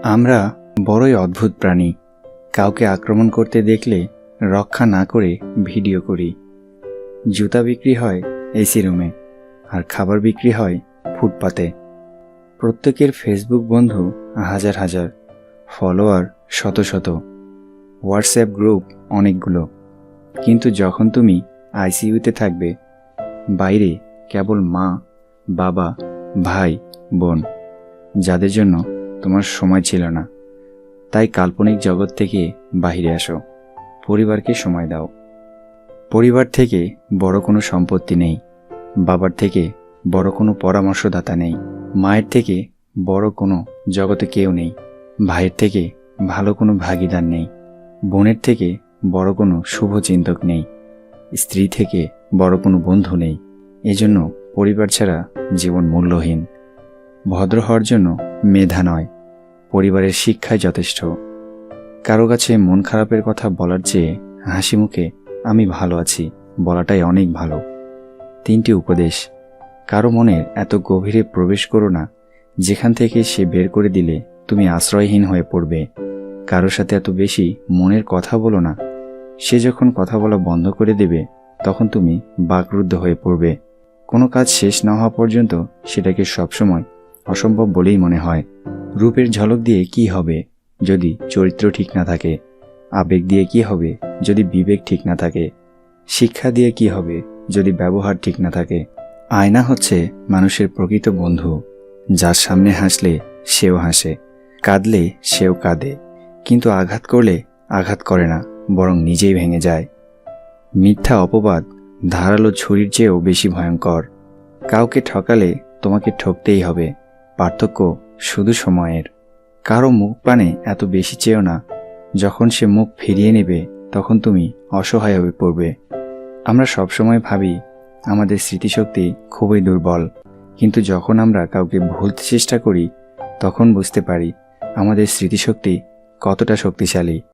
আমরা বড়ই অদ্ভুত প্রাণী। কাউকে আক্রমণ করতে দেখলে রক্ষা না করে ভিডিও করি। জুতা বিক্রি হয় এসি রুমে, আর খাবার বিক্রি হয় ফুটপাতে। প্রত্যেকের ফেসবুক বন্ধু হাজার হাজার, ফলোয়ার শত শত, হোয়াটসঅ্যাপ গ্রুপ অনেকগুলো। কিন্তু যখন তুমি আইসিইউতে থাকবে, বাইরে কেবল মা, বাবা, ভাই, বোন, যাদের জন্য তোমার সময় ছিল না। তাই কাল্পনিক জগৎ থেকে বাহিরে আসো, পরিবারকে সময় দাও। পরিবার থেকে বড় কোনো সম্পত্তি নেই, বাবার থেকে বড় কোনো পরামর্শদাতা নেই, মায়ের থেকে বড় কোনো জগতে কেউ নেই, ভাইয়ের থেকে ভালো কোনো ভাগিদার নেই, বোনের থেকে বড় কোনো শুভচিন্তক নেই, স্ত্রী থেকে বড় কোনো বন্ধু নেই। এজন্য পরিবার ছাড়া জীবন মূল্যহীন। ভদ্র হওয়ার জন্য মেধা নয়, পরিবারের শিক্ষাই যথেষ্ট। কারো কাছে মন খারাপের কথা বলার চেয়ে হাসি মুখে আমি ভালো আছি বলাটাই অনেক ভালো। 3টি উপদেশ। কারো মনের এত গভীরে প্রবেশ করো না যেখান থেকে সে বের করে দিলে তুমি আশ্রয়হীন হয়ে পড়বে। কারো সাথে এত বেশি মনের কথা বলো না, সে যখন কথা বলা বন্ধ করে দেবে তখন তুমি বাকরুদ্ধ হয়ে পড়বে। কোনো কাজ শেষ না হওয়া পর্যন্ত সেটাকে সবসময় অসম্ভব বলেই মনে হয়। রূপের ঝলক দিয়ে কি হবে যদি চরিত্র ঠিক না থাকে? আবেগ দিয়ে কি হবে যদি বিবেক ঠিক না থাকে? শিক্ষা দিয়ে কি হবে যদি ব্যবহার ঠিক না থাকে? আয়না হচ্ছে মানুষের প্রকৃত বন্ধু, যার সামনে হাসলে সেও হাসে, কাঁদলে সেও কাঁদে, কিন্তু আঘাত করলে আঘাত করে না, বরং নিজেই ভেঙে যায়। মিথ্যা অপবাদ ধারালো ছুরির চেয়েও বেশি ভয়ঙ্কর। কাউকে ঠকালে তোমাকে ঠকতেই হবে, পার্থক্য শুধু সময়ের। কারো মুখ পানে এত বেশি চেয়েও না, যখন সে মুখ ফিরিয়ে নেবে তখন তুমি অসহায় হয়ে পড়বে। আমরা সবসময় ভাবি আমাদের স্মৃতিশক্তি খুবই দুর্বল, কিন্তু যখন আমরা কাউকে ভুলতে চেষ্টা করি তখন বুঝতে পারি আমাদের স্মৃতিশক্তি কতটা শক্তিশালী।